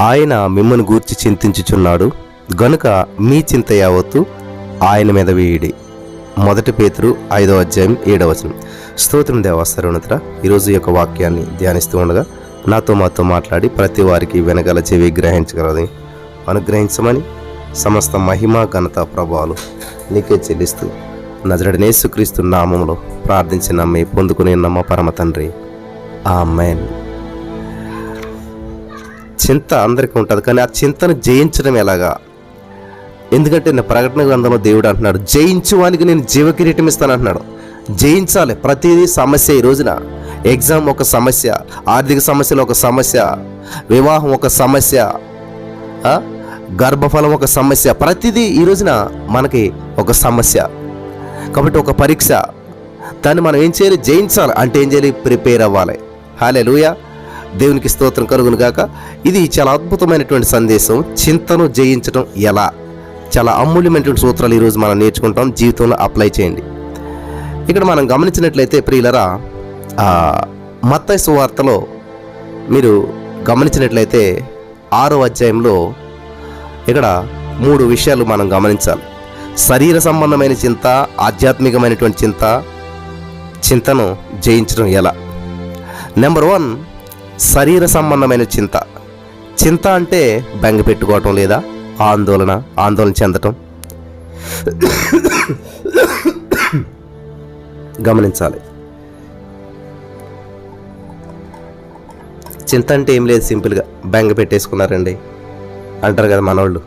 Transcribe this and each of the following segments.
ఆయన మిమ్మల్ని గూర్చి చింతించుచున్నాడు గనుక మీ చింత యావత్తు ఆయన మీద వేయుడి. 1 పేతురు 5:7. స్తోత్రం దేవా సర్వోన్నతుడా, ఈరోజు యొక్క వాక్యాన్ని ధ్యానిస్తూ ఉండగా మాతో మాట్లాడి ప్రతి వారికి వెనగల చెవి గ్రహించగలది అనుగ్రహించమని సమస్త మహిమ ఘనత ప్రభావాలు నీకే చెల్లిస్తూ నజరేయుడైన యేసుక్రీస్తు నామములో ప్రార్థించి నమ్మి పొందుకునే నమ్మ పరమ తండ్రి, ఆమేన్. చింత అందరికీ ఉంటుంది, కానీ ఆ చింతను జయించడం ఎలాగా? ఎందుకంటే నేను ప్రకటన గ్రంథంలో దేవుడు అంటున్నాడు, జయించు వానికి నేను జీవకిరీటం ఇస్తాను అంటున్నాడు. జయించాలి. ప్రతిదీ సమస్య. ఈ రోజున ఎగ్జామ్ ఒక సమస్య, ఆర్థిక సమస్యలు ఒక సమస్య, వివాహం ఒక సమస్య, గర్భఫలం ఒక సమస్య. ప్రతిదీ ఈ రోజున మనకి ఒక సమస్య. కాబట్టి ఒక పరీక్ష, దాన్ని మనం ఏం చేయాలి? జయించాలి. అంటే ఏం చేయాలి? ప్రిపేర్ అవ్వాలి. హల్లెలూయా, దేవునికి స్తోత్రం కలుగును గాక. ఇది చాలా అద్భుతమైనటువంటి సందేశం. చింతను జయించడం ఎలా? చాలా అమూల్యమైనటువంటి సూత్రాలు ఈరోజు మనం నేర్చుకుంటాం. జీవితంలో అప్లై చేయండి. ఇక్కడ మనం గమనించినట్లయితే ప్రియులరా, మత్తయి సువార్తలో మీరు గమనించినట్లయితే 6వ అధ్యాయంలో ఇక్కడ 3 విషయాలు మనం గమనించాలి. శరీర సంబంధమైన చింత, ఆధ్యాత్మికమైనటువంటి చింతను జయించడం ఎలా? నెంబర్ 1, శరీర సంబంధమైన చింత. చింత అంటే బెంగ పెట్టుకోవటం లేదా ఆందోళన చెందటం. గమనించాలి. చింత అంటే ఏం లేదు, సింపుల్గా బెంగ పెట్టేసుకున్నారండి అంటారు కదా మనోళ్ళు.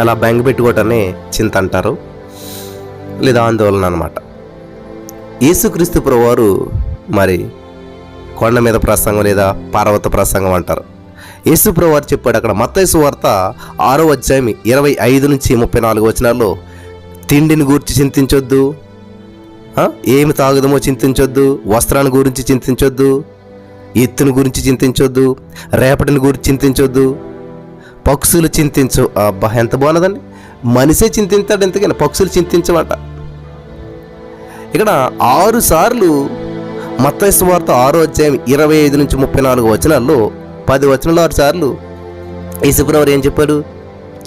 అలా బెంగ పెట్టుకోవటాన్ని చింత అంటారు, లేదా ఆందోళన అన్నమాట. యేసుక్రీస్తు ప్రభువారు మరి కొండ మీద ప్రసంగం లేదా పర్వత ప్రసంగం అంటారు. యేసు ప్రభువారు చెప్పాడు అక్కడ మత్తయి సువార్త 6వ అధ్యాయం 25 నుంచి 34 వచనాల్లో, తిండిని గురించి చింతించొద్దు, ఏమి తాగుదమో చింతించొద్దు, వస్త్రాన్ని గురించి చింతించొద్దు, ఎత్తుని గురించి చింతించొద్దు, రేపటిని గురించి చింతించొద్దు, పక్షులు చింతించు. అబ్బా, ఎంత బాగున్నదండి. మనిషే చింతించాడు, ఎందుకని పక్షులు చింతించమాట. ఇక్కడ 6 సార్లు మత్తయి సువార్త 6వ అధ్యాయం 25 నుంచి 34 వచనాల్లో 10 వచనాలు 6 సార్లు యేసుప్రభువారు ఏం చెప్పాడు?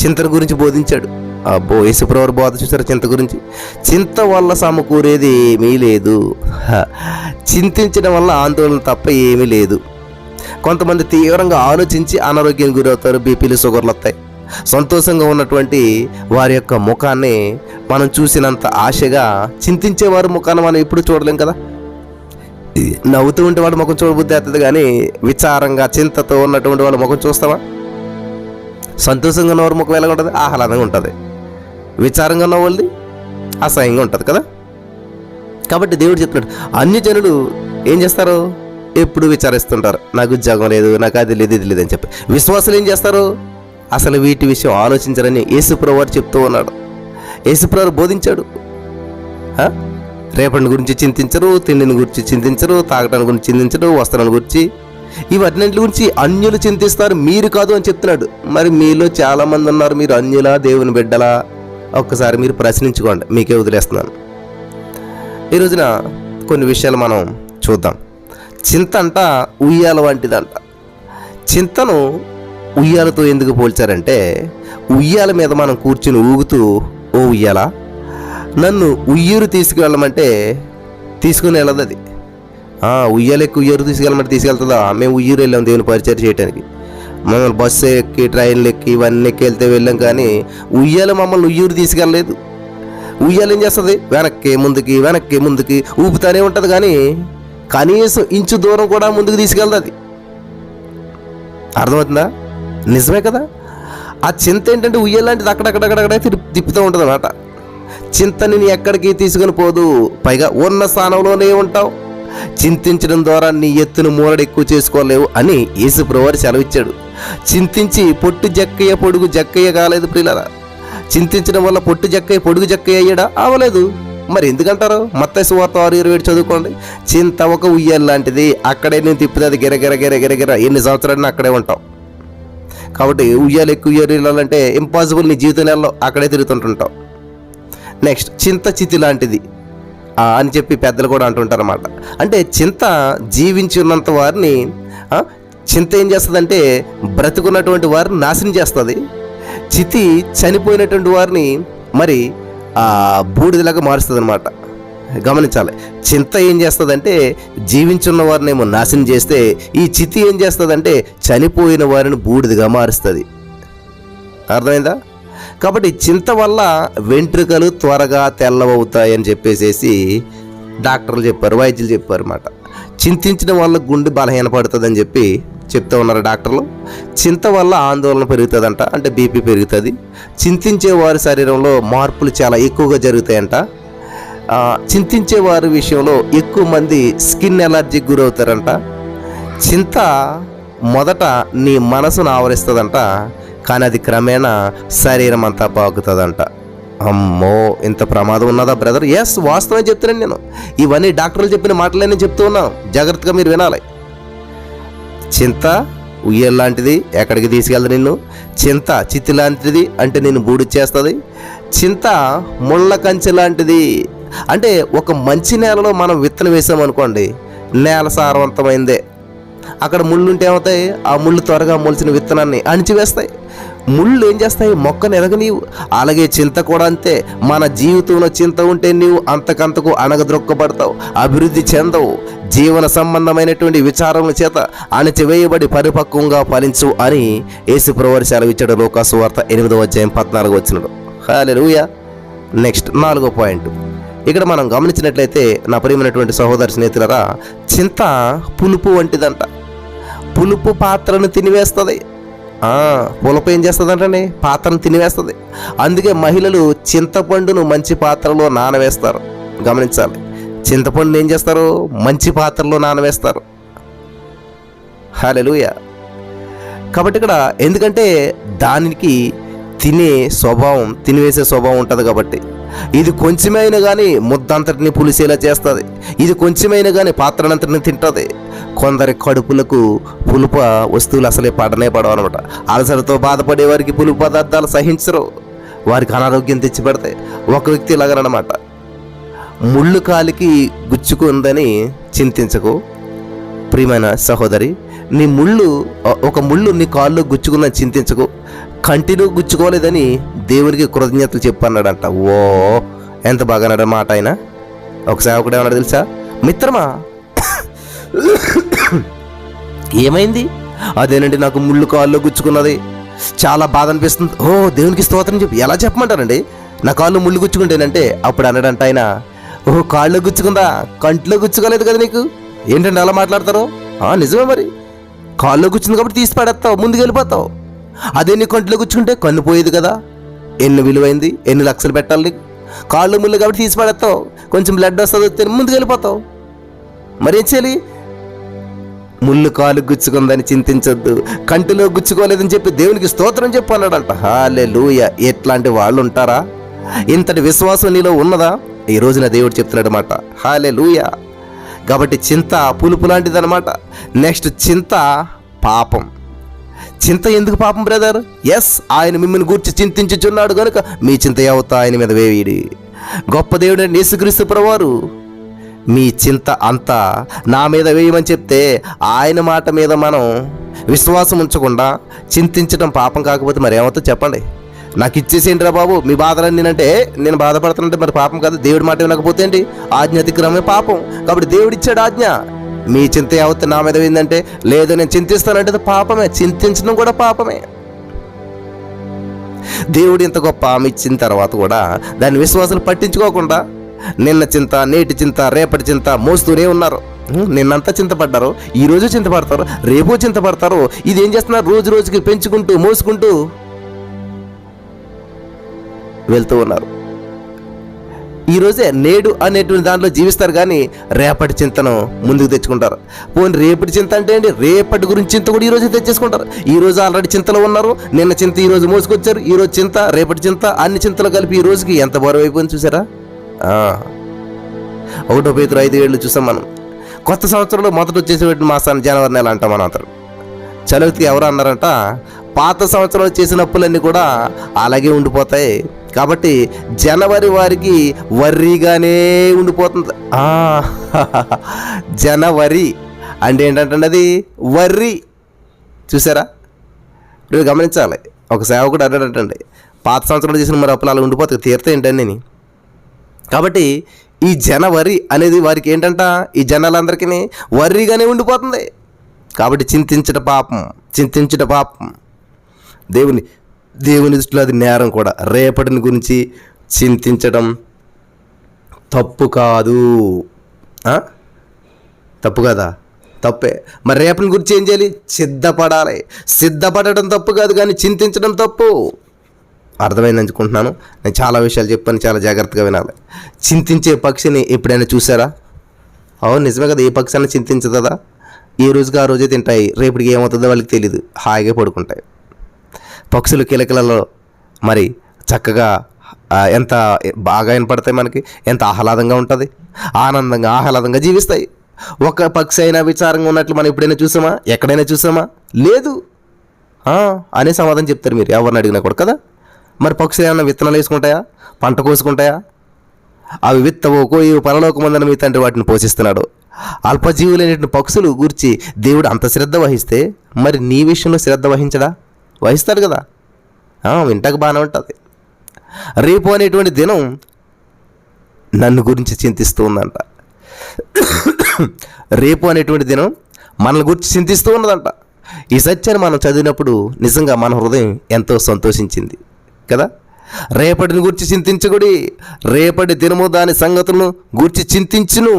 చింతన గురించి బోధించాడు. అబ్బో, యేసుప్రభువారు బోధ చూసారు చింత గురించి. చింత వల్ల సమకూరేది ఏమీ లేదు, చింతించడం వల్ల ఆందోళన తప్ప ఏమీ లేదు. కొంతమంది తీవ్రంగా ఆలోచించి అనారోగ్యానికి గురవుతారు, బీపీలు, షుగర్లు వస్తాయి. సంతోషంగా ఉన్నటువంటి వారి యొక్క ముఖాన్ని మనం చూసినంత ఆశగా చింతించేవారి ముఖాన్ని మనం ఎప్పుడు చూడలేం కదా. నవ్వుతూ ఉంటే వాడు ముఖం చూడబుద్ధి అవుతుంది, కానీ విచారంగా చింతతో ఉన్నటువంటి వాళ్ళ ముఖం చూస్తావా? సంతోషంగా ఉన్నవారి ముఖం ఎలా ఉంటుంది? ఆహ్లాదంగా ఉంటుంది. విచారంగా ఉన్న వాళ్ళది అసహ్యంగా ఉంటుంది కదా. కాబట్టి దేవుడు చెప్తున్నాడు, అన్యజనులు ఏం చేస్తారు? ఎప్పుడు విచారిస్తుంటారు, నాకు ఉద్యోగం లేదు, నాకు అది లేదు, ఇది లేదని చెప్పి. విశ్వాసులు ఏం చేస్తారు? అసలు వీటి విషయం ఆలోచించరని యేసుప్రభువారు చెప్తూ ఉన్నాడు. యేసుప్రభువారు బోధించాడు. రేపటి గురించి చింతించరు, తిండిని గురించి చింతించరు, తాగటాన్ని గురించి చింతించరు, వస్త్రాల గురించి, ఇవన్నింటి గురించి అన్యులు చింతిస్తారు, మీరు కాదు అని చెప్తున్నాడు. మరి మీలో చాలామంది ఉన్నారు, మీరు అన్యులా దేవుని బిడ్డలా? ఒక్కసారి మీరు ప్రశ్నించుకోండి, మీకే వదిలేస్తున్నాను. ఈ రోజున కొన్ని విషయాలు మనం చూద్దాం. చింత అంట ఉయ్యాల వంటిదంట. చింతను ఉయ్యాలతో ఎందుకు పోల్చారంటే, ఉయ్యాల మీద మనం కూర్చుని ఊగుతూ, ఓ ఉయ్యాల, నన్ను ఉయ్యూరు తీసుకువెళ్ళమంటే తీసుకుని వెళ్ళదు అది. ఉయ్యాలెక్కి ఉయ్యూరు తీసుకెళ్ళమంటే తీసుకెళ్తుందా? మేము ఉయ్యూరు వెళ్ళాం దేవుని పరిచయం చేయడానికి. మమ్మల్ని బస్సు ఎక్కి, ట్రైన్లు ఎక్కి, ఇవన్నీ ఎక్కి వెళ్తే వెళ్ళాం, కానీ ఉయ్యాల మమ్మల్ని ఉయ్యూరు తీసుకెళ్ళలేదు. ఉయ్యాలు ఏం చేస్తుంది? వెనక్కి ముందుకి ఊపుతానే ఉంటుంది, కానీ కనీసం ఇంచు దూరం కూడా ముందుకు తీసుకెళ్తుంది అది. అర్థమవుతుందా? నిజమే కదా. ఆ చింత ఏంటంటే ఉయ్యాలంటిది అక్కడక్కడక్కడక్కడే తిప్పుతూ ఉంటుంది అన్నమాట. చింతని నీ ఎక్కడికి తీసుకుని పోదు, పైగా ఉన్న స్థానంలోనే ఉంటావు. చింతించడం ద్వారా నీ ఎత్తును మూలడు ఎక్కువ చేసుకోలేవు అని యేసుప్రభువారు సెలవిచ్చాడు. చింతించి పొట్టు జక్కయ్య పొడుగు జక్కయ్య కాలేదు ప్రియులారా. చింతించడం వల్ల పొట్టు జక్కయ్య పొడుగు జక్కయ్య అయ్యాడా? అవలేదు. మరి ఎందుకంటారు? మత్తయి సువార్త 6:27 చదువుకోండి. చింత ఒక ఉయ్యాల లాంటిది, అక్కడే నేను తిప్పుతుంది గిరగిర ఎన్ని సంవత్సరాలైనా అక్కడే ఉంటావు. కాబట్టి ఉయ్యాలు ఎక్కువ వెళ్ళాలంటే ఇంపాసిబుల్. నీ జీవితం నెలలో అక్కడే తిరుగుతుంటుంటావు. నెక్స్ట్, చింత చితి లాంటిది. అని చెప్పి పెద్దలు కూడా అంటుంటారు అన్నమాట. అంటే చింత జీవించి ఉన్నంత వారిని చింత ఏం చేస్తుందంటే బ్రతుకున్నటువంటి వారిని నాశనం చేస్తుంది. చితి చనిపోయినటువంటి వారిని మరి బూడిదలాగా మారుస్తుంది అనమాట. గమనించాలి. చింత ఏం చేస్తుందంటే జీవించున్న వారిని ఏమో నాశనం చేస్తే, ఈ చితి ఏం చేస్తుందంటే చనిపోయిన వారిని బూడిదగా మారుస్తుంది. అర్థమైందా? కాబట్టి చింత వల్ల వెంట్రుకలు త్వరగా తెల్లవవుతాయని చెప్పేసి డాక్టర్లు చెప్పారు, వైద్యులు చెప్పారు అన్నమాట. చింతించడం వల్ల గుండె బలహీనపడుతుందని చెప్పి చెప్తూ ఉన్నారు డాక్టర్లు. చింత వల్ల ఆందోళన పెరుగుతుందంట, అంటే బీపీ పెరుగుతుంది. చింతించే వారి శరీరంలో మార్పులు చాలా ఎక్కువగా జరుగుతాయంట. చింతించే వారి విషయంలో ఎక్కువ మంది స్కిన్ ఎలర్జీకి గురవుతారంట. చింత మొదట నీ మనసును ఆవరిస్తుందంట, కానీ అది క్రమేణా శరీరం అంతా పాకుతుందంట. అమ్మో, ఇంత ప్రమాదం ఉన్నదా బ్రదర్? ఎస్, వాస్తవం చెప్తున్నాను నేను. ఇవన్నీ డాక్టర్లు చెప్పిన మాటలన్నీ చెప్తూ ఉన్నాను, జాగ్రత్తగా మీరు వినాలి. చింత ఉయ్యల్ లాంటిది, ఎక్కడికి తీసుకెళ్తా నిన్ను. చింత చిత్తి లాంటిది, అంటే నేను బూడిచ్చేస్తుంది. చింత ముళ్ళ కంచె లాంటిది, అంటే ఒక మంచి నేలలో మనం విత్తనం వేసామనుకోండి, నేల సారవంతమైందే. అక్కడ ముళ్ళు ఉంటే ఏమవుతాయి? ఆ ముళ్ళు త్వరగా మొలిచిన విత్తనాన్ని అణిచివేస్తాయి. ముళ్ళు ఏం చేస్తాయి? మొక్కను ఎరగనీవు. అలాగే చింత కూడా అంతే. మన జీవితంలో చింత ఉంటే నీవు అంతకంతకు అణగద్రొక్కబడతావు, అభివృద్ధి చెందవు. జీవన సంబంధమైనటువంటి విచారముల చేత అణచివేయబడి పరిపక్వంగా ఫలించు అని యేసుప్రభువు సెలవిచ్చాడు. లూకా సువార్త 8:14. హల్లెలూయా. నెక్స్ట్ 4వ పాయింట్. ఇక్కడ మనం గమనించినట్లయితే నా ప్రియమైనటువంటి సహోదర స్నేహితులరా, చింత పులుపు వంటిదంట. పులుపు పాత్రను తినివేస్తుంది. పులుపు ఏం చేస్తుందంటే పాత్రను తినివేస్తుంది. అందుకే మహిళలు చింతపండును మంచి పాత్రలో నానవేస్తారు. గమనించాలి. చింతపండును ఏం చేస్తారు? మంచి పాత్రలో నానవేస్తారు. హల్లెలూయా. కాబట్టి ఇక్కడ ఎందుకంటే దానికి తినివేసే స్వభావం ఉంటుంది. కాబట్టి ఇది కొంచెమైనా కానీ ముద్దంతటిని పులిసేలా చేస్తుంది. ఇది కొంచెమైనా కానీ పాత్రనంతటిని తింటుంది. కొందరి కడుపులకు పులుపు వస్తువులు అసలే పడవు అనమాట. అలసటతో బాధపడే వారికి పులుపు పదార్థాలు సహించరు, వారికి అనారోగ్యం తెచ్చిపెడతాయి. ఒక వ్యక్తి ఇలాగనమాట, ముళ్ళు కాలికి గుచ్చుకుందని చింతించకు ప్రియమైన సహోదరి. ఒక ముళ్ళు నీ కాల్లో గుచ్చుకుందని చింతించకు, కంటిలో గుచ్చుకోలేదని దేవునికి కృతజ్ఞతలు చెప్పన్నాడంట. ఓ, ఎంత బాగా అన్నాడు మాట ఆయన. ఒక సేవకుడు ఏమన్నాడు తెలుసా? మిత్రమా, ఏమైంది? అదేనండి, నాకు ముళ్ళు కాల్లో గుచ్చుకున్నది, చాలా బాధ అనిపిస్తుంది. ఓ, దేవునికి స్తోత్రం చెప్పి ఎలా చెప్పమంటారండి? నా కాళ్ళు ముళ్ళు గుచ్చుకుంటేనంటే అప్పుడు అన్నాడంట ఆయన, ఓహో, కాళ్ళు గుచ్చుకుందా, కంట్లో గుచ్చుకోలేదు కదా నీకు? ఏంటంటే అలా మాట్లాడతారు? నిజమే, మరి కాళ్ళు గుచ్చుంది కాబట్టి తీసి పడేస్తావు, ముందుకు వెళ్ళిపోతావు. అదే నీ కంట్లో గుచ్చుకుంటే కన్ను పోయేది కదా. ఎన్ని విలువైంది, ఎన్ని లక్షలు పెట్టాలి నీకు? కాళ్ళు ముళ్ళు కాబట్టి తీసి పడేస్తావు, కొంచెం బ్లడ్ వస్తుంది, ముందుకు వెళ్ళిపోతావు. మరి ఏం చేయాలి? ముళ్ళు కాలు గుచ్చుకుందని చింతించొద్దు, కంటిలో గుచ్చుకోలేదని చెప్పి దేవునికి స్తోత్రం చెప్పు అన్నాడంట. హల్లెలూయా. ఎట్లాంటి వాళ్ళు ఉంటారా? ఇంతటి విశ్వాసం నీలో ఉన్నదా? ఈ రోజున దేవుడు చెప్తున్నాడు అన్నమాట. హల్లెలూయా. కాబట్టి చింత పులుపు లాంటిది అనమాట. నెక్స్ట్, చింత పాపం. చింత ఎందుకు పాపం బ్రదర్? ఎస్, ఆయన మిమ్మల్ని గూర్చి చింతించుచున్నాడు కనుక మీ చింత యావత్తు ఆయన మీద వేయడి. గొప్ప దేవుడు యేసుక్రీస్తు ప్రభువారు మీ చింత అంతా నా మీద వేయమని చెప్తే, ఆయన మాట మీద మనం విశ్వాసం ఉంచకుండా చింతించడం పాపం కాకపోతే మరి ఏమవుతుందో చెప్పండి. నాకు ఇచ్చేసేంటిరా బాబు మీ బాధలన్నీ, అంటే నేను బాధపడుతుంటే మరి పాపం కాదు. దేవుడి మాట వినకపోతే ఏంటి? ఆజ్ఞ అతిక్రమే పాపం. కాబట్టి దేవుడు ఇచ్చాడు ఆజ్ఞ. మీ చింత యావత్తు నా మీద ఏంటంటే, లేదు నేను చింతిస్తానంటే పాపమే, చింతించడం కూడా పాపమే. దేవుడు ఇంత గొప్ప ఆమె ఇచ్చిన తర్వాత కూడా దాని విశ్వాసాలు పట్టించుకోకుండా నిన్న చింత, నేటి చింత, రేపటి చింత మోస్తూనే ఉన్నారు. నిన్నంతా చింతపడ్డారు, ఈరోజు చింతపడతారు, రేపు చింతపడతారు. ఇది ఏం చేస్తున్నారు? రోజు రోజుకి పెంచుకుంటూ మోసుకుంటూ వెళ్తూ ఉన్నారు. ఈరోజే నేడు అనేటువంటి దాంట్లో జీవిస్తారు, కానీ రేపటి చింతను ముందుకు తెచ్చుకుంటారు. పోనీ రేపటి చింత అంటే ఏంటి? రేపటి గురించి చింత కూడా ఈరోజు తెచ్చేసుకుంటారు. ఈరోజు ఆల్రెడీ చింతలో ఉన్నారు, నిన్న చింత ఈరోజు మోసుకొచ్చారు, ఈరోజు చింత, రేపటి చింత, అన్ని చింతలు కలిపి ఈ రోజుకి ఎంత బరువు అయిపోయింది చూసారా? 1 Pétరు 5:7 చూసాం మనం. కొత్త సంవత్సరంలో మొదట వచ్చేసేటువంటి మాసాన్ని జనవరి నెల అంటాం మనం. అతను చలవికి ఎవరు అన్నారంట, పాత సంవత్సరంలో చేసిన అప్పులన్నీ కూడా అలాగే ఉండిపోతాయి, కాబట్టి జనవరి వారికి వర్రీగానే ఉండిపోతుంది. జనవరి అంటే ఏంటంటే అది వర్రీ. చూసారా? మీరు గమనించాలి. ఒక సేవకుడు అన్నాడంటండి, పాత సంవత్సరంలో చేసిన మరి అప్పులు అలా ఉండిపోతాయి, తీరితే ఏంటండి అని. కాబట్టి ఈ జనవరి అనేది వారికి ఏంటంట, ఈ జనాలందరికీ వర్రీగానే ఉండిపోతుంది. కాబట్టి చింతించట పాపం. దేవుని దృష్టిలో అది నేరం కూడా. రేపటిని గురించి చింతించడం తప్పు కాదు. తప్పు కదా? తప్పే. మరి రేపటి గురించి ఏం చేయాలి? సిద్ధపడాలి. సిద్ధపడటం తప్పు కాదు, కానీ చింతించడం తప్పు. అర్థమైంది అనుకుంటున్నాను. నేను చాలా విషయాలు చెప్పాను, చాలా జాగ్రత్తగా వినాలి. చింతించే పక్షిని ఎప్పుడైనా చూసారా? అవును, నిజమే కదా. ఏ పక్షి అయినా చింతించదు కదా. ఏ రోజుకి ఆ రోజే తింటాయి, రేపటికి ఏమవుతుందో వాళ్ళకి తెలియదు, హాయిగా పడుకుంటాయి. పక్షులు కిలకిలలో మరి చక్కగా ఎంత బాగా వినపడతాయి మనకి, ఎంత ఆహ్లాదంగా ఉంటుంది, ఆహ్లాదంగా జీవిస్తాయి. ఒక పక్షి అయినా విచారంగా ఉన్నట్లు మనం ఎప్పుడైనా చూసామా? ఎక్కడైనా చూసామా? లేదు అనే సమాధానం చెప్తారు మీరు ఎవరిని అడిగినా కూడా కదా. మరి పక్షులు ఏమైనా విత్తనాలు వేసుకుంటాయా? పంట కోసుకుంటాయా? అవి విత్తవో కోయో పరలోకమందన మీ తండ్రి వాటిని పోషిస్తున్నాడు. అల్పజీవులైన పక్షులు గురించి దేవుడు అంత శ్రద్ధ వహిస్తే మరి నీ విషయంలో శ్రద్ధ వహిస్తాడు కదా. వింటకు బాగానే ఉంటుంది. రేపు అనేటువంటి దినం నన్ను గురించి చింతిస్తూ ఉందంట. రేపు అనేటువంటి దినం మనల్ని గురించి చింతిస్తూ ఉన్నదంట. ఈ సత్యాన్ని మనం చదివినప్పుడు నిజంగా మన హృదయం ఎంతో సంతోషించింది కదా. రేపటిని గురించి చింతించకుడి, రేపటి దినము దాని సంగతులను గూర్చి చింతించును,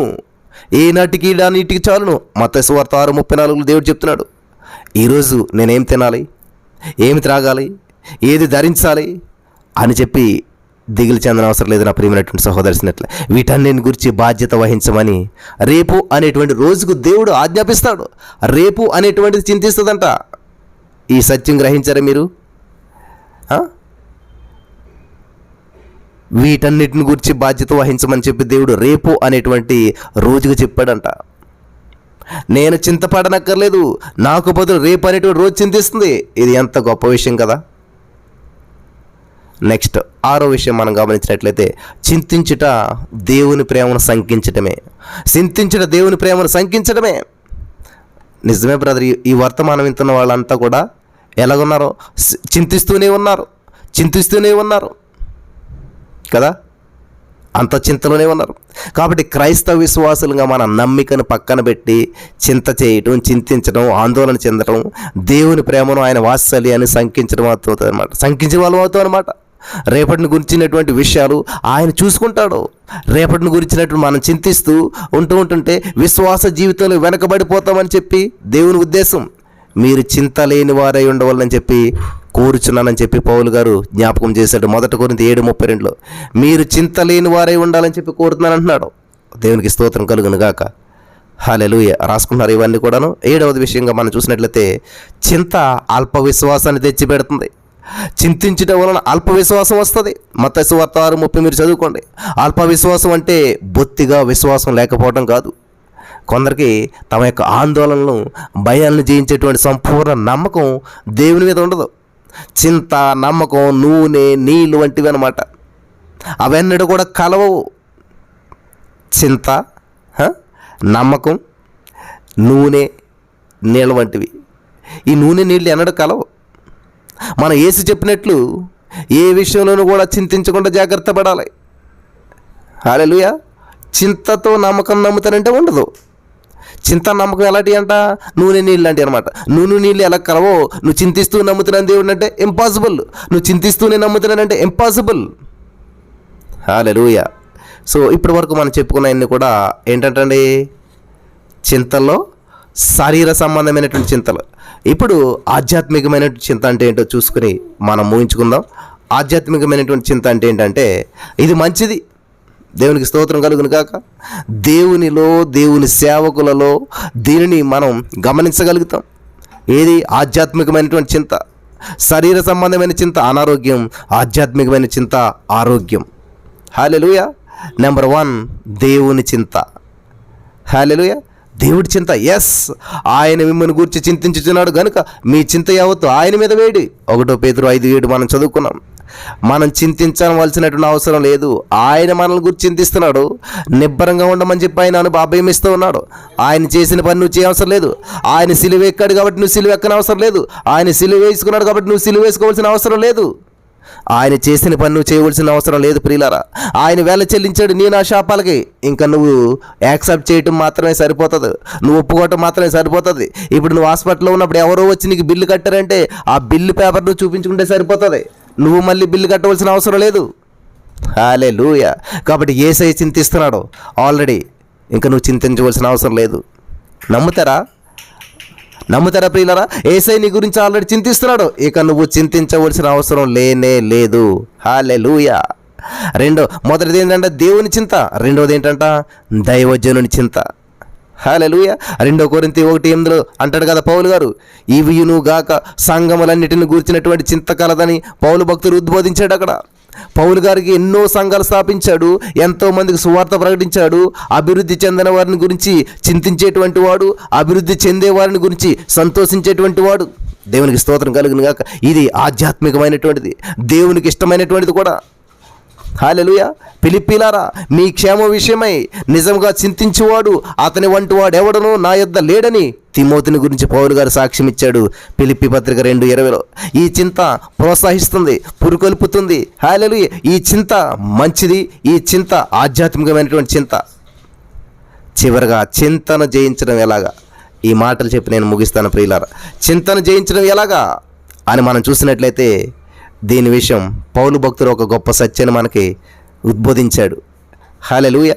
ఏ నాటికి దానిటికి చాలును. మత్తయి సువార్త 6:34 దేవుడు చెప్తున్నాడు. ఈరోజు నేనేం తినాలి, ఏమి త్రాగాలి, ఏది ధరించాలి అని చెప్పి దిగులు చెందన అవసరం లేదు నా ప్రియమైనటువంటి సహోదరుసినట్లే. వీటన్నిటి గురించి బాధ్యత వహించమని రేపు అనేటువంటి రోజుకు దేవుడు ఆజ్ఞాపిస్తాడు. రేపు అనేటువంటిది చింతిస్తుందంట. ఈ సత్యం గ్రహించారా మీరు? వీటన్నిటిని గురించి బాధ్యత వహించమని చెప్పి దేవుడు రేపు అనేటువంటి రోజుకు చెప్పాడంట. నేను చింతపడనక్కర్లేదు, నాకు బదులు రేపు అనేటువంటి రోజు చింతిస్తుంది. ఇది ఎంత గొప్ప విషయం కదా. నెక్స్ట్ 6వ విషయం మనం గమనించినట్లయితే, చింతించుట దేవుని ప్రేమను శంకించటమే. దేవుని ప్రేమను శంకించడమే. నిజమే బ్రదర్. ఈ వర్తమానం వింటున్న వాళ్ళంతా కూడా ఎలాగున్నారో చింతిస్తూనే ఉన్నారు కదా. అంత చింతలోనే ఉన్నారు. కాబట్టి క్రైస్తవ విశ్వాసులుగా మన నమ్మికను పక్కన పెట్టి చింతించడం, ఆందోళన చెందడం, దేవుని ప్రేమను, ఆయన వాత్సల్యాన్ని శంకించిన వాళ్ళు అవుతాం అనమాట. రేపటిని గురించినటువంటి విషయాలు ఆయన చూసుకుంటాడు. రేపటిని గురించినటువంటి మనం చింతిస్తూ ఉంటుంటే విశ్వాస జీవితంలో వెనకబడిపోతామని చెప్పి దేవుని ఉద్దేశం. మీరు చింత లేని వారై ఉండవాలని చెప్పి కోరుచున్నానని చెప్పి పౌలు గారు జ్ఞాపకం చేశాడు. 1 కొరింథీ 7:32 మీరు చింత లేని వారై ఉండాలని చెప్పి కోరుతున్నాను అంటున్నాడు. దేవునికి స్తోత్రం కలుగును గాక. హల్లెలూయా. రాసుకున్నారు ఇవన్నీ కూడాను. 7వ విషయంగా మనం చూసినట్లయితే, చింత అల్ప విశ్వాసాన్ని తెచ్చిపెడుతుంది. చింతించడం వలన అల్ప విశ్వాసం వస్తుంది. మత్తయి సువార్త 6:30 మీరు చదువుకోండి. అల్ప విశ్వాసం అంటే బొత్తిగా విశ్వాసం లేకపోవడం కాదు. కొందరికి తమ యొక్క ఆందోళనలు, భయాలను జయించేటువంటి సంపూర్ణ నమ్మకం దేవుని మీద ఉండదు. చింత, నమ్మకం, నూనె, నీళ్ళు వంటివి అన్నమాట. అవన్నీ కూడా కలవవు. చింత, నమ్మకం, నూనె, నీళ్ళ వంటివి. ఈ నూనె నీళ్ళు ఎన్నడూ కలవు. మనం యేసు చెప్పినట్లు ఏ విషయంలోనూ కూడా చింతించకుండా జాగ్రత్త పడాలి. హల్లెలూయా. చింతతో నమ్మకం నమ్ముతానంటే ఉండదు. చింత, నమ్మకం ఎలాంటి అంట? నూనె నీళ్ళు లాంటివి అనమాట. నూనె నీళ్ళు ఎలా కలవో, నువ్వు చింతిస్తూ నమ్ముతున్నాను దేవుడు అంటే ఇంపాసిబుల్. నువ్వు చింతిస్తూనే నమ్ముతున్నానంటే ఇంపాసిబుల్. హల్లెలూయా. సో ఇప్పటి వరకు మనం చెప్పుకున్నవన్నీ కూడా ఏంటంటే చింతల్లో శరీర సంబంధమైనటువంటి చింతలు. ఇప్పుడు ఆధ్యాత్మికమైనటువంటి చింత అంటే ఏంటో చూసుకుని మనం ఊహించుకుందాం. ఆధ్యాత్మికమైనటువంటి చింత అంటే ఏంటంటే, ఇది మంచిది, దేవునికి స్తోత్రం కలుగును కాక. దేవునిలో, దేవుని సేవకులలో దీనిని మనం గమనించగలుగుతాం. ఏది ఆధ్యాత్మికమైనటువంటి చింత? శరీర సంబంధమైన చింత అనారోగ్యం, ఆధ్యాత్మికమైన చింత ఆరోగ్యం. హల్లెలూయా. నెంబర్ 1 దేవుని చింత. హల్లెలూయా. దేవుడి చింత. ఎస్, ఆయన మిమ్మల్ని గురించి చింతించుచున్నాడు కనుక మీ చింత యావత్తు ఆయన మీద వేడి. 1 పేతురు 5:7 మనం చదువుకున్నాం. మనం చింతించవలసినటువంటి అవసరం లేదు. ఆయన మనల్ని గురించి చింతిస్తున్నాడు. నిబ్బరంగా ఉండమని చెప్పి ఆయన అభయం ఇస్తూ ఉన్నాడు. ఆయన చేసిన పని నువ్వు చేయవసరం లేదు. ఆయన సిలువ ఎక్కాడు కాబట్టి నువ్వు సిలువ ఎక్కని అవసరం లేదు. ఆయన సిలువ వేసుకున్నాడు కాబట్టి నువ్వు సిలువ వేసుకోవాల్సిన అవసరం లేదు. ఆయన చేసిన పని నువ్వు చేయవలసిన అవసరం లేదు ప్రియులారా. ఆయన వేళ చెల్లించాడు నీ నా శాపాలకి. ఇంకా నువ్వు యాక్సెప్ట్ చేయటం మాత్రమే సరిపోతుంది, నువ్వు ఒప్పుకోవటం మాత్రమే సరిపోతుంది. ఇప్పుడు నువ్వు హాస్పిటల్లో ఉన్నప్పుడు ఎవరో వచ్చి నీకు బిల్లు కట్టారంటే ఆ బిల్లు పేపర్ నువ్వు చూపించుకుంటే సరిపోతుంది. నువ్వు మళ్ళీ బిల్లు కట్టవలసిన అవసరం లేదు. హల్లెలూయా. కాబట్టి యేసయ్య చింతిస్తున్నాడు ఆల్రెడీ, ఇంకా నువ్వు చింతించవలసిన అవసరం లేదు. నమ్ముతారా ప్రియులారా? యేసయ్య నీ గురించి ఆల్రెడీ చింతిస్తున్నాడు, ఇక నువ్వు చింతించవలసిన అవసరం లేనే లేదు. హల్లెలూయా. మొదటిది ఏంటంటే దేవుని చింత, రెండవది ఏంటంట దైవజనుని చింత. హల్లెలూయా. 2 కొరింథీ 1:8 అంటాడు కదా పౌలు గారు, ఇవియును గాక సంఘములన్నిటిని గూర్చినటువంటి చింత కలదని పౌలు భక్తుడు ఉద్బోధించాడు. అక్కడ పౌలు గారికి ఎన్నో సంఘాలు స్థాపించాడు, ఎంతో మందికి సువార్త ప్రకటించాడు. అభివృద్ధి చెందిన వారిని గురించి చింతించేటువంటి వాడు, అభివృద్ధి చెందే వారిని గురించి సంతోషించేటువంటి వాడు. దేవునికి స్తోత్రం కలుగును గాక. ఇది ఆధ్యాత్మికమైనటువంటిది, దేవునికి ఇష్టమైనటువంటిది కూడా. హల్లెలూయా. ఫిలిప్పీలారా, మీ క్షేమ విషయమై నిజంగా చింతించువాడు అతని వంటి వాడు ఎవడనూ నా యొద్ద లేడని తిమోతిని గురించి పౌలు గారు సాక్ష్యం ఇచ్చాడు ఫిలిప్పీ పత్రిక 2:20లో. ఈ చింత ప్రోత్సహిస్తుంది, పురుకొల్పుతుంది. హల్లెలూయా. ఈ చింత మంచిది, ఈ చింత ఆధ్యాత్మికమైనటువంటి చింత. చివరగా చింతను జయించడం ఎలాగా, ఈ మాటలు చెప్పి నేను ముగిస్తాను ప్రియులారా. చింతను జయించడం ఎలాగా అని మనం చూసినట్లయితే దీని విషయం పౌలు భక్తుడు ఒక గొప్ప సత్యాన్ని మనకి ఉద్బోధించాడు. హల్లెలూయా.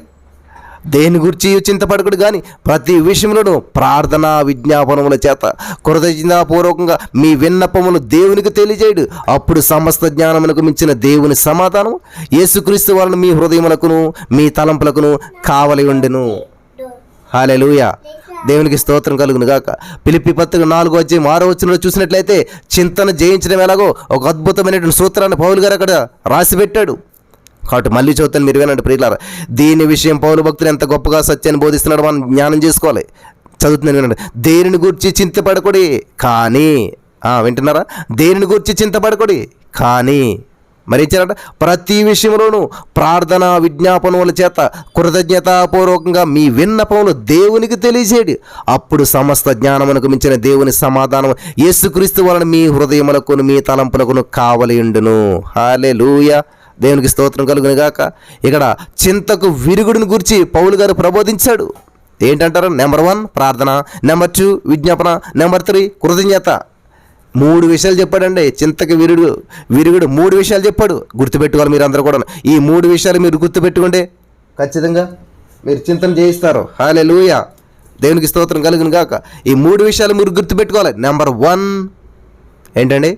దేని గురించి చింతపడకుడు కానీ ప్రతి విషయంలోనూ ప్రార్థనా విజ్ఞాపనముల చేత కృతజ్ఞతాపూర్వకంగా మీ విన్నపములు దేవునికి తెలియజేయడు. అప్పుడు సమస్త జ్ఞానమునకు మించిన దేవుని సమాధానం యేసుక్రీస్తు వలన మీ హృదయములకును మీ తలంపులకును కావలి ఉండెను. హల్లెలూయా. దేవునికి స్తోత్రం కలుగును గాక. ఫిలిప్పీ పత్రిక 4:6 చూసినట్లయితే చింతను జయించడం ఎలాగో ఒక అద్భుతమైనటువంటి సూత్రాన్ని పౌలు గారు అక్కడ రాసి పెట్టాడు. కాబట్టి మళ్ళీ చదువుతాను, మీరు వినండి ప్రియులారా. దీని విషయం పౌలు భక్తులు ఎంత గొప్పగా సత్యాన్ని బోధిస్తున్నాడు మనం జ్ఞానం చేసుకోవాలి. చదువుతున్నాను వినండి. దేనిని గురించి చింతపడకొడి కానీ, వింటున్నారా? దేనిని గురించి చింతపడకొడి కానీ మరి ఇచ్చారట, ప్రతి విషయంలోనూ ప్రార్థన విజ్ఞాపనముల చేత కృతజ్ఞతాపూర్వకంగా మీ విన్నపములు దేవునికి తెలియజేయడు. అప్పుడు సమస్త జ్ఞానమునకు మించిన దేవుని సమాధానం యేసుక్రీస్తు వలన మీ హృదయములకును మీ తలంపులకును కావలి ఉండును. హల్లెలూయా. దేవునికి స్తోత్రం కలుగును గాక. ఇక్కడ చింతకు విరుగుడిని గురించి పౌలు గారు ప్రబోధించాడు. ఏంటంటారు? నెంబర్ 1 ప్రార్థన, నెంబర్ 2 విజ్ఞాపన, నెంబర్ 3 కృతజ్ఞత. 3 విషయాలు చెప్పాడండి. చింతకి విరుగుడు 3 విషయాలు చెప్పాడు. గుర్తుపెట్టుకోవాలి మీరు అందరూ కూడా. ఈ 3 విషయాలు మీరు గుర్తుపెట్టుకుంటే ఖచ్చితంగా మీరు చింతన చేయిస్తారు. హల్లెలూయా. దేవునికి స్తోత్రం కలుగును గాక. ఈ 3 విషయాలు మీరు గుర్తుపెట్టుకోవాలి. నెంబర్ 1 ఏంటండి?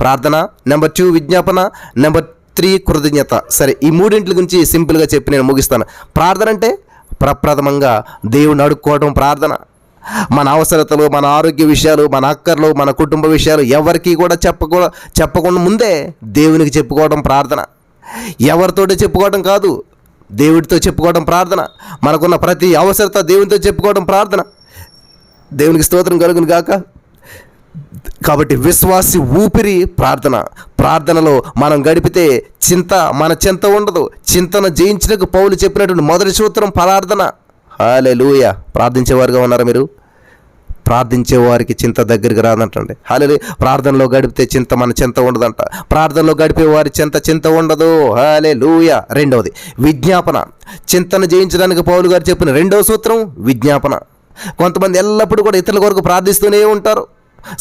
ప్రార్థన, నెంబర్ 2 విజ్ఞాపన, నెంబర్ 3 కృతజ్ఞత. సరే, ఈ 3 గురించి సింపుల్గా చెప్పి నేను ముగిస్తాను. ప్రార్థన అంటే ప్రప్రథమంగా దేవుని అడుక్కోవడం ప్రార్థన. మన అవసరతలు, మన ఆరోగ్య విషయాలు, మన అక్కర్లు, మన కుటుంబ విషయాలు ఎవరికి కూడా చెప్పకుండా ముందే దేవునికి చెప్పుకోవడం ప్రార్థన. ఎవరితోటి చెప్పుకోవడం కాదు, దేవుడితో చెప్పుకోవడం ప్రార్థన. మనకున్న ప్రతి అవసరత దేవునితో చెప్పుకోవడం ప్రార్థన. దేవునికి స్తోత్రం కలుగును గాక. కాబట్టి విశ్వాసి ఊపిరి ప్రార్థన. ప్రార్థనలో మనం గడిపితే మన చింత ఉండదు. చింతన జయించడానికి పౌలు చెప్పినటువంటి మొదటి సూత్రం ప్రార్థన. హల్లెలూయా. ప్రార్థించేవారుగా ఉన్నారా మీరు? ప్రార్థించేవారికి చింత దగ్గరికి రాదంటండి. హల్లెలూయా. ప్రార్థనలో గడిపితే మన చింత ఉండదంట. ప్రార్థనలో గడిపే వారి చింత ఉండదు. హల్లెలూయా. రెండవది విజ్ఞాపన. చింతన జయించడానికి పౌలు గారు చెప్పిన రెండవ సూత్రం విజ్ఞాపన. కొంతమంది ఎల్లప్పుడూ కూడా ఇతరుల కొరకు ప్రార్థిస్తూనే ఉంటారు.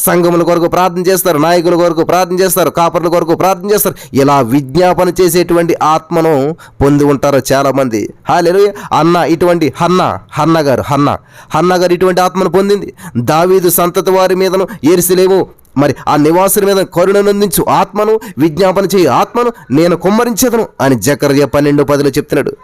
సంఘముల కొరకు ప్రార్థన చేస్తారు, నాయకుల కొరకు ప్రార్థన చేస్తారు, కాపర్ల కొరకు ప్రార్థన చేస్తారు. ఇలా విజ్ఞాపన చేసేటువంటి ఆత్మను పొంది ఉంటారు చాలామంది. హల్లెలూయా. హన్నా గారు ఇటువంటి ఆత్మను పొందింది. దావీదు సంతతి వారి మీదను యెరూషలేము మరి ఆ నివాసుల మీద కరుణనందించు ఆత్మను, విజ్ఞాపన చేయి ఆత్మను నేను కుమ్మరించదను అని జకర్యా 12:10 చెప్తున్నాడు.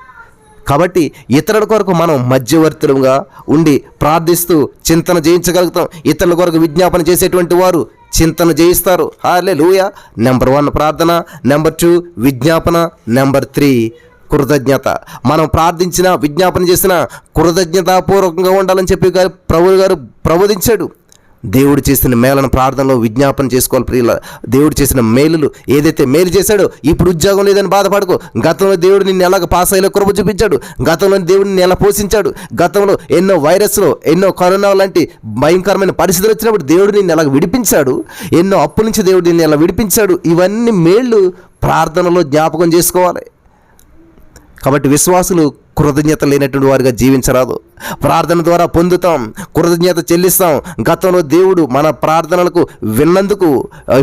కాబట్టి ఇతరుల కొరకు మనం మధ్యవర్తులుగా ఉండి ప్రార్థిస్తూ చింతన జయించగలుగుతాం. ఇతరుల కొరకు విజ్ఞాపన చేసేటువంటి వారు చింతన జయిస్తారు. హల్లెలూయా. నెంబర్ 1 ప్రార్థన, నెంబర్ 2 విజ్ఞాపన, నెంబర్ 3 కృతజ్ఞత. మనం ప్రార్థించిన, విజ్ఞాపన చేసిన కృతజ్ఞతాపూర్వకంగా ఉండాలని చెప్పి ప్రభువు గారు ప్రబోధించాడు. దేవుడు చేసిన మేలను ప్రార్థనలో విజ్ఞాపన చేసుకోవాలి ప్రియుల. దేవుడు చేసిన మేలులు, ఏదైతే మేలు చేశాడో, ఇప్పుడు ఉద్యోగం లేదని బాధపడకు. గతంలో దేవుడు నిన్ను ఎలాగ పాస్ అయ్యేలా కృప చూపించాడు, గతంలో దేవుడు నిన్ను ఎలా పోషించాడు, గతంలో ఎన్నో వైరస్లు, ఎన్నో కరోనా లాంటి భయంకరమైన పరిస్థితులు వచ్చినప్పుడు దేవుడు నిన్ను ఎలా విడిపించాడు, ఎన్నో అప్పుల నుంచి దేవుడు నిన్ను ఎలా విడిపించాడు. ఇవన్నీ మేళ్ళు ప్రార్థనలో జ్ఞాపకం చేసుకోవాలి. కాబట్టి విశ్వాసులు కృతజ్ఞత లేనటువంటి వారిగా జీవించరాదు. ప్రార్థన ద్వారా పొందుతాం, కృతజ్ఞత చెల్లిస్తాం. గతంలో దేవుడు మన ప్రార్థనలకు విన్నందుకు,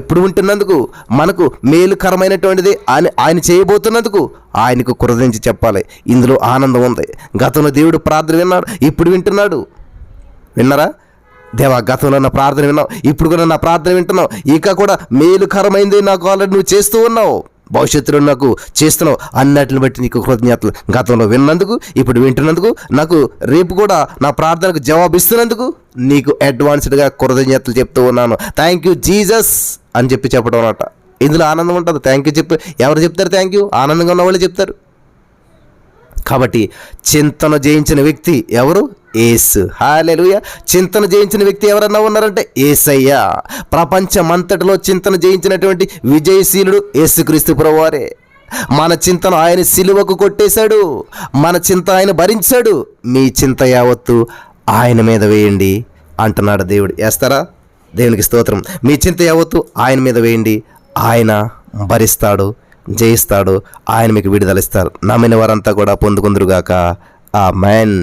ఇప్పుడు ఉంటున్నందుకు, మనకు మేలుకరమైనటువంటిది ఆయన చేయబోతున్నందుకు ఆయనకు కృతజ్ఞత చెప్పాలి. ఇందులో ఆనందం ఉంది. గతంలో దేవుడు ప్రార్థన విన్నాడు, ఇప్పుడు వింటున్నాడు. విన్నారా? దేవా, గతంలో నా ప్రార్థన విన్నావు, ఇప్పుడు కూడా నా ప్రార్థన వింటున్నావు, ఇక కూడా మేలుకరమైంది నాకు ఆల్రెడీ నువ్వు చేస్తూ ఉన్నావు, భవిష్యత్తులో నాకు చేస్తున్నావు అన్నట్లని బట్టి నీకు కృతజ్ఞతలు. గతంలో విన్నందుకు, ఇప్పుడు వింటున్నందుకు, నాకు రేపు కూడా నా ప్రార్థనకు జవాబు ఇస్తున్నందుకు నీకు అడ్వాన్స్డ్గా కృతజ్ఞతలు చెప్తూ ఉన్నాను. థ్యాంక్ యూ జీసస్ అని చెప్పడం అన్నమాట. ఇందులో ఆనందం ఉంటుంది. థ్యాంక్ యూ చెప్పి ఎవరు చెప్తారు? థ్యాంక్ యూ ఆనందంగా ఉన్న వాళ్ళు చెప్తారు. కాబట్టి చింతన జయించిన వ్యక్తి ఎవరు? యేసు. హల్లెలూయా. చింతన జయించిన వ్యక్తి ఎవరన్నా ఉన్నారంటే యేసయ్య. ప్రపంచమంతటిలో చింతన జయించినటువంటి విజయశీలుడు యేసుక్రీస్తు ప్రభువారే. మన చింతను ఆయన సిలువకు కొట్టేశాడు, మన చింత ఆయన భరించాడు. మీ చింత యావత్తు ఆయన మీద వేయండి అంటున్నాడు దేవుడు. వేస్తారా? దేవునికి స్తోత్రం. మీ చింత యావత్తు ఆయన మీద వేయండి, ఆయన భరిస్తాడు, జయిస్తాడు, ఆయన మీకు విడుదలిస్తారు. నమ్మిన వారంతా కూడా పొందుకుందురుగాక. ఆమేన్.